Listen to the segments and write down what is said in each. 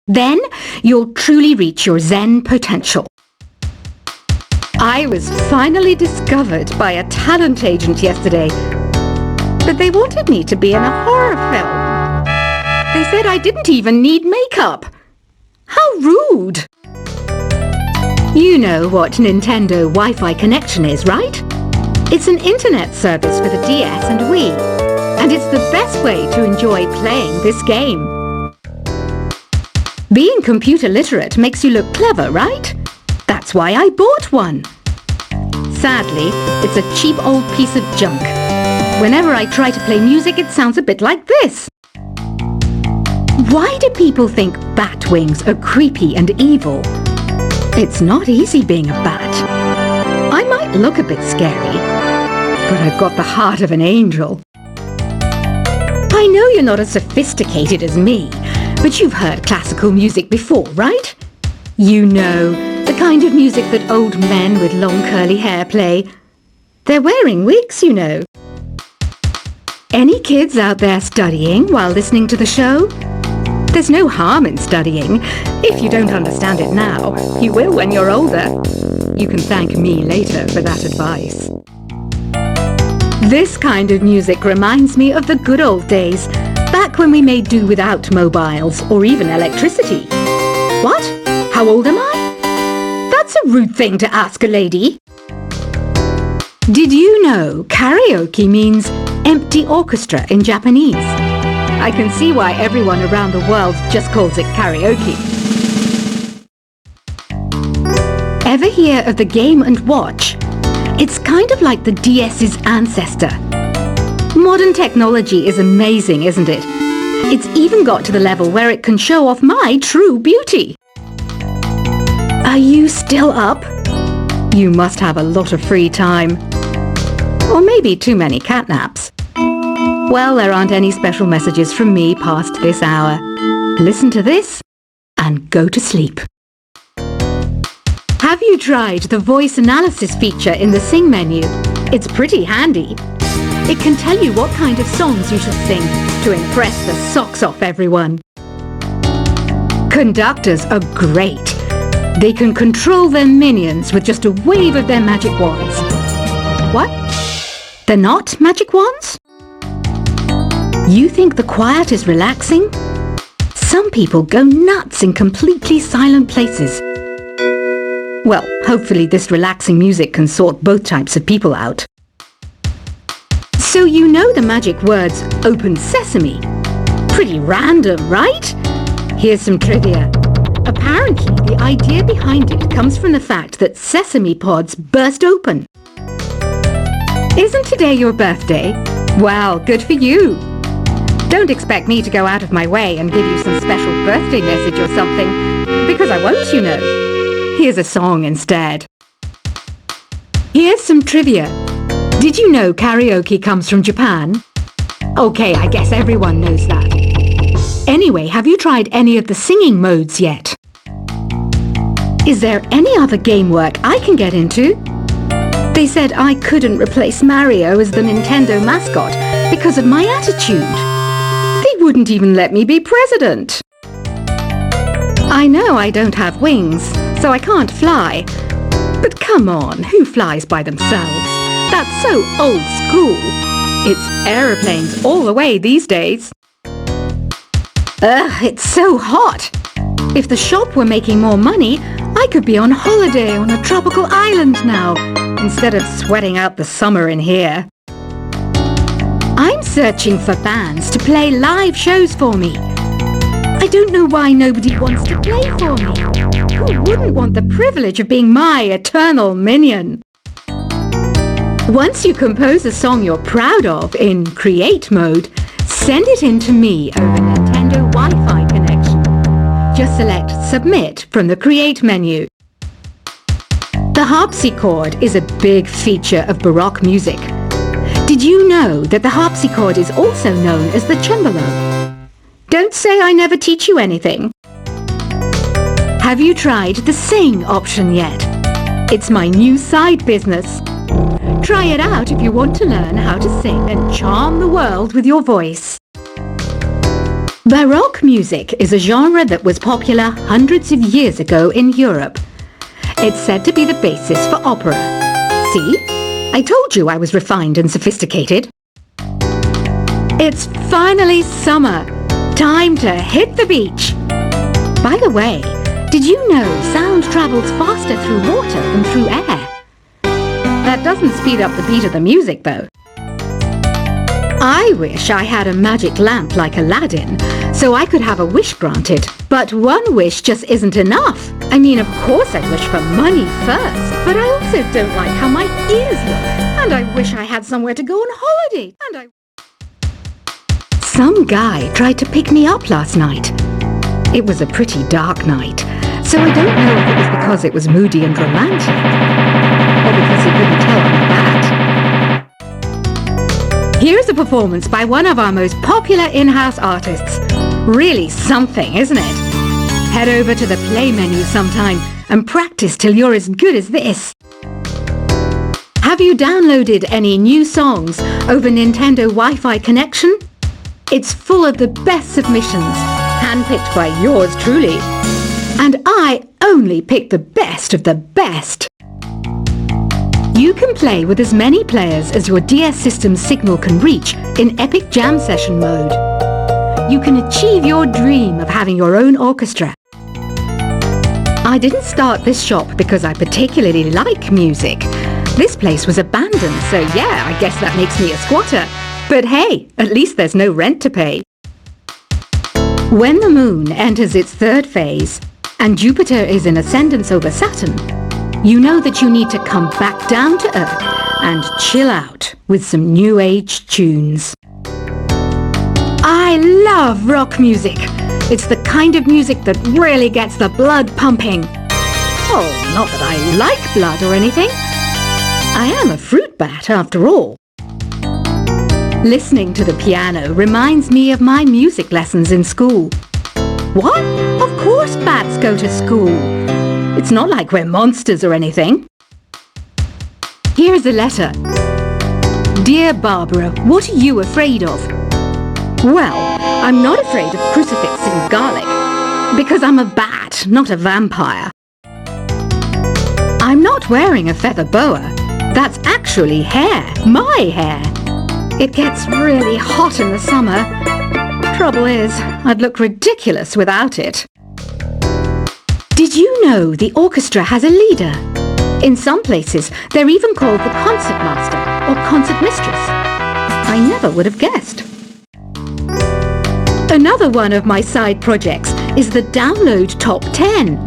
Then you'll truly reach your Zen potential. I was finally discovered by a talent agent yesterday, but they wanted me to be in a horror film. They said I didn't even need makeup. How rude! You know what Nintendo Wi-Fi connection is, right? It's an internet service for the DS and Wii, and it's the best way to enjoy playing this game. Being computer literate makes you look clever, right? That's why I bought one. Sadly, it's a cheap old piece of junk. Whenever I try to play music, it sounds a bit like this. Why do people think bat wings are creepy and evil? It's not easy being a bat. I might look a bit scary, but I've got the heart of an angel. I know you're not as sophisticated as me, but you've heard classical music before, right? You know, the kind of music that old men with long curly hair play. They're wearing wigs, you know. Any kids out there studying while listening to the show? There's no harm in studying. If you don't understand it now, you will when you're older. You can thank me later for that advice. This kind of music reminds me of the good old days, back when we made do without mobiles or even electricity. What? How old am I? That's a rude thing to ask a lady. Did you know karaoke means empty orchestra in Japanese? I can see why everyone around the world just calls it karaoke. Ever hear of the Game & Watch? It's kind of like the DS's ancestor. Modern technology is amazing, isn't it? It's even got to the level where it can show off my true beauty. Are you still up? You must have a lot of free time. Or maybe too many catnaps. Well, there aren't any special messages from me past this hour. Listen to this and go to sleep. Have you tried the voice analysis feature in the Sing menu? It's pretty handy. It can tell you what kind of songs you should sing to impress the socks off everyone. Conductors are great. They can control their minions with just a wave of their magic wands. What? They're not magic wands? You think the quiet is relaxing? Some people go nuts in completely silent places. Well, hopefully this relaxing music can sort both types of people out. So you know the magic words "Open Sesame." Pretty random, right? Here's some trivia. Apparently, the idea behind it comes from the fact that sesame pods burst open. Isn't today your birthday? Well, good for you. Don't expect me to go out of my way and give you some special birthday message or something, because I won't, you know. Here's a song instead. Here's some trivia. Did you know karaoke comes from Japan? Okay, I guess everyone knows that. Anyway, have you tried any of the singing modes yet? Is there any other game work I can get into? They said I couldn't replace Mario as the Nintendo mascot because of my attitude. They wouldn't even let me be president. I know I don't have wings, so I can't fly. But come on, who flies by themselves? That's so old school. It's aeroplanes all the way these days. Ugh, it's so hot. If the shop were making more money, I could be on holiday on a tropical island now, instead of sweating out the summer in here. I'm searching for bands to play live shows for me. I don't know why nobody wants to play for me. Who wouldn't want the privilege of being my eternal minion? Once you compose a song you're proud of in Create mode, send it in to me over Nintendo Wi-Fi connection. Just select Submit from the Create menu. The harpsichord is a big feature of Baroque music. Did you know that the harpsichord is also known as the cembalo? Don't say I never teach you anything. Have you tried the Sing option yet? It's my new side business. Try it out if you want to learn how to sing and charm the world with your voice. Baroque music is a genre that was popular hundreds of years ago in Europe. It's said to be the basis for opera. See? I told you I was refined and sophisticated. It's finally summer. Time to hit the beach. By the way, did you know sound travels faster through water than through air? That doesn't speed up the beat of the music, though. I wish I had a magic lamp like Aladdin, so I could have a wish granted. But one wish just isn't enough. I mean, of course I wish for money first, but I also don't like how my ears look. And I wish I had somewhere to go on holiday. Some guy tried to pick me up last night. It was a pretty dark night, so I don't know if it was because it was moody and romantic, or because he couldn't tell I'm a bat. Here's a performance by one of our most popular in-house artists. Really something, isn't it? Head over to the play menu sometime and practice till you're as good as this. Have you downloaded any new songs over Nintendo Wi-Fi connection? It's full of the best submissions, handpicked by yours truly. And I only pick the best of the best. You can play with as many players as your DS system's signal can reach in Epic Jam Session mode. You can achieve your dream of having your own orchestra. I didn't start this shop because I particularly like music. This place was abandoned, so yeah, I guess that makes me a squatter. But hey, at least there's no rent to pay. When the moon enters its third phase and Jupiter is in ascendance over Saturn, you know that you need to come back down to Earth and chill out with some new age tunes. I love rock music. It's the kind of music that really gets the blood pumping. Oh, not that I like blood or anything. I am a fruit bat after all. Listening to the piano reminds me of my music lessons in school. What? Of course bats go to school. It's not like we're monsters or anything. Here's a letter. Dear Barbara, what are you afraid of? Well, I'm not afraid of crucifix and garlic, because I'm a bat, not a vampire. I'm not wearing a feather boa. That's actually hair, my hair. It gets really hot in the summer. Trouble is, I'd look ridiculous without it. Did you know the orchestra has a leader? In some places, they're even called the concert master or concert mistress. I never would have guessed. Another one of my side projects is the Download Top 10.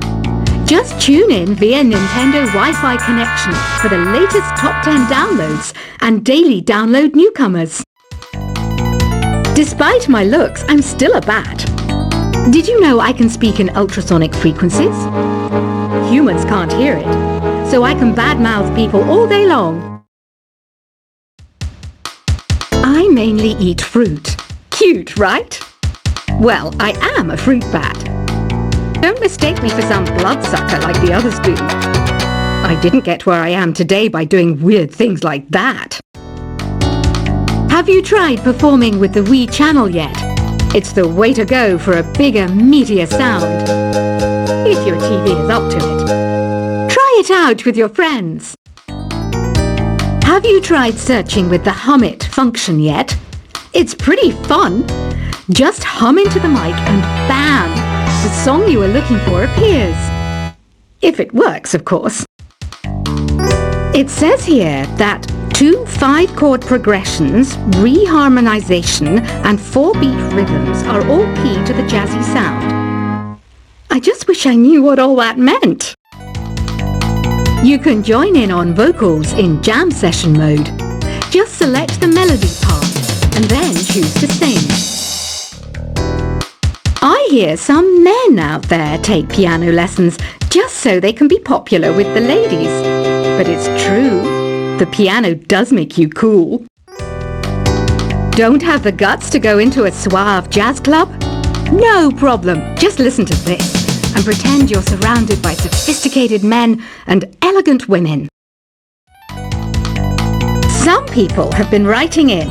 Just tune in via Nintendo Wi-Fi connection for the latest Top 10 downloads and daily download newcomers. Despite my looks, I'm still a bat. Did you know I can speak in ultrasonic frequencies? Humans can't hear it, so I can badmouth people all day long. I mainly eat fruit. Cute, right? Well, I am a fruit bat. Don't mistake me for some bloodsucker like the others do. I didn't get where I am today by doing weird things like that. Have you tried performing with the Wii channel yet? It's the way to go for a bigger, meatier sound. If your TV is up to it. Try it out with your friends. Have you tried searching with the Hum It function yet? It's pretty fun. Just hum into the mic and bam! The song you were looking for appears. If it works, of course. It says here that 2 5-chord progressions, reharmonization, and 4-beat rhythms are all key to the jazzy sound. I just wish I knew what all that meant. You can join in on vocals in jam session mode. Just select the melody part and then choose to sing. I hear some men out there take piano lessons just so they can be popular with the ladies. But it's true, the piano does make you cool. Don't have the guts to go into a suave jazz club? No problem, just listen to this and pretend you're surrounded by sophisticated men and elegant women. Some people have been writing in.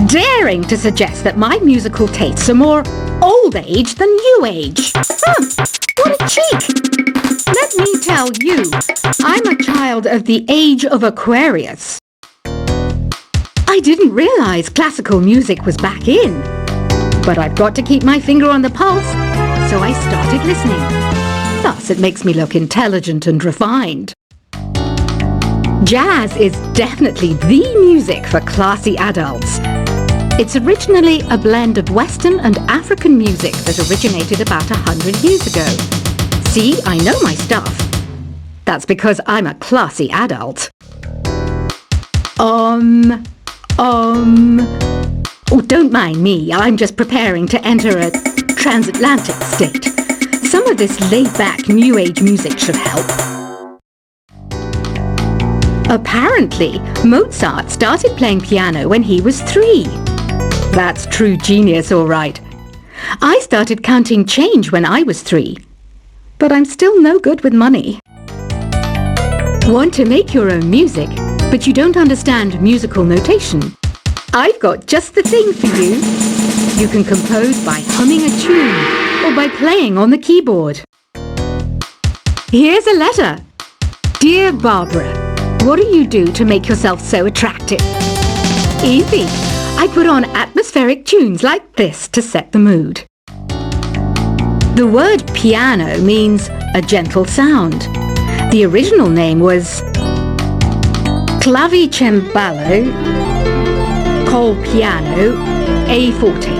daring to suggest that my musical tastes are more old age than new age. What a cheek! Let me tell you, I'm a child of the age of Aquarius. I didn't realize classical music was back in, but I've got to keep my finger on the pulse, so I started listening. Thus, it makes me look intelligent and refined. Jazz is definitely the music for classy adults. It's originally a blend of Western and African music that originated about 100 years ago. See, I know my stuff. That's because I'm a classy adult. Oh, don't mind me. I'm just preparing to enter a transatlantic state. Some of this laid-back New Age music should help. Apparently, Mozart started playing piano when he was 3. That's true genius, all right. I started counting change when I was 3. But I'm still no good with money. Want to make your own music, but you don't understand musical notation? I've got just the thing for you. You can compose by humming a tune or by playing on the keyboard. Here's a letter. Dear Barbara, what do you do to make yourself so attractive? Easy. I put on atmospheric tunes like this to set the mood. The word piano means a gentle sound. The original name was clavicembalo col piano a forte.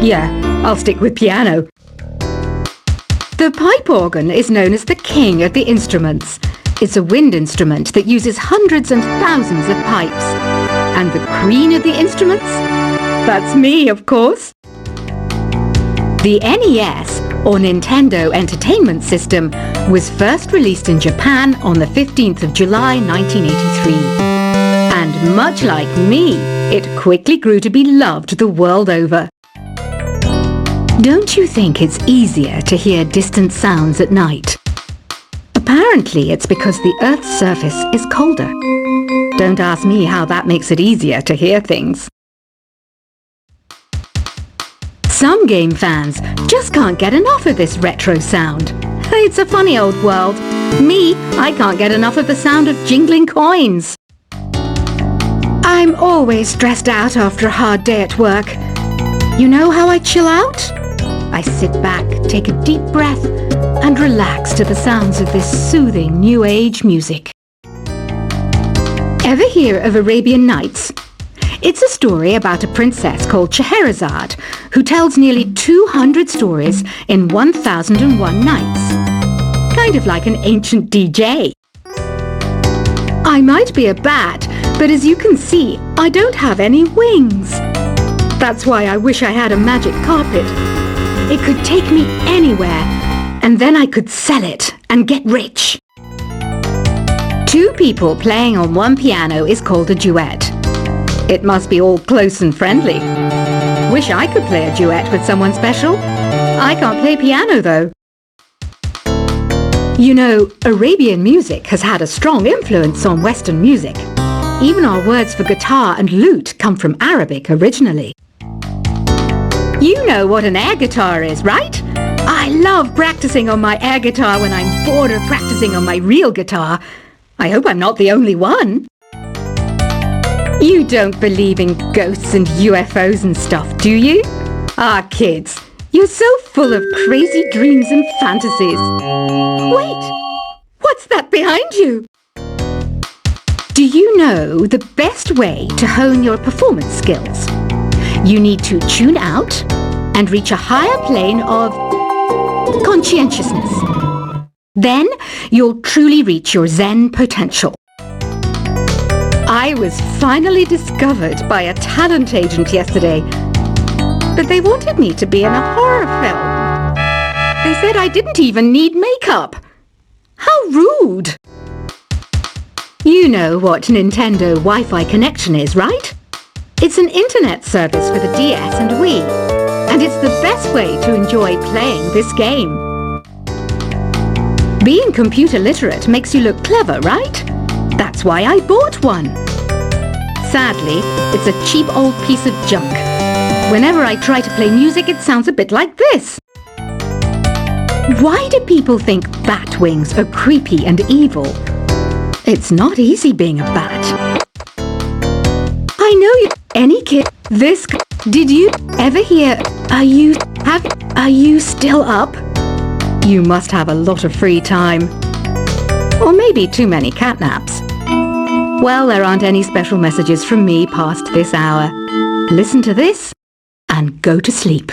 Yeah, I'll stick with piano. The pipe organ is known as the king of the instruments. It's a wind instrument that uses hundreds and thousands of pipes. And the queen of the instruments? That's me, of course. The NES, or Nintendo Entertainment System, was first released in Japan on the 15th of July 1983. And much like me, it quickly grew to be loved the world over. Don't you think it's easier to hear distant sounds at night? Apparently, it's because the Earth's surface is colder. Don't ask me how that makes it easier to hear things. Some game fans just can't get enough of this retro sound. It's a funny old world. Me, I can't get enough of the sound of jingling coins. I'm always stressed out after a hard day at work. You know how I chill out? I sit back, take a deep breath, and relax to the sounds of this soothing New Age music. Ever hear of Arabian Nights? It's a story about a princess called Scheherazade who tells nearly 200 stories in 1001 nights. Kind of like an ancient DJ. I might be a bat, but as you can see, I don't have any wings. That's why I wish I had a magic carpet. It could take me anywhere, and then I could sell it and get rich. 2 people playing on one piano is called a duet. It must be all close and friendly. Wish I could play a duet with someone special. I can't play piano though. You know, Arabian music has had a strong influence on Western music. Even our words for guitar and lute come from Arabic originally. You know what an air guitar is, right? I love practicing on my air guitar when I'm bored of practicing on my real guitar. I hope I'm not the only one. You don't believe in ghosts and UFOs and stuff, do you? Ah, kids, you're so full of crazy dreams and fantasies. Wait, what's that behind you? Do you know the best way to hone your performance skills? You need to tune out and reach a higher plane of conscientiousness. Then you'll truly reach your Zen potential. I was finally discovered by a talent agent yesterday, but they wanted me to be in a horror film. They said I didn't even need makeup. How rude! You know what Nintendo Wi-Fi connection is, right? It's an internet service for the DS and Wii, and it's the best way to enjoy playing this game. Being computer literate makes you look clever, right? That's why I bought one. Sadly, it's a cheap old piece of junk. Whenever I try to play music, it sounds a bit like this. Why do people think bat wings are creepy and evil? It's not easy being a bat. I know you... Any kid... This... Did you ever hear... Are you still up? You must have a lot of free time. Or maybe too many catnaps. Well, there aren't any special messages from me past this hour. Listen to this and go to sleep.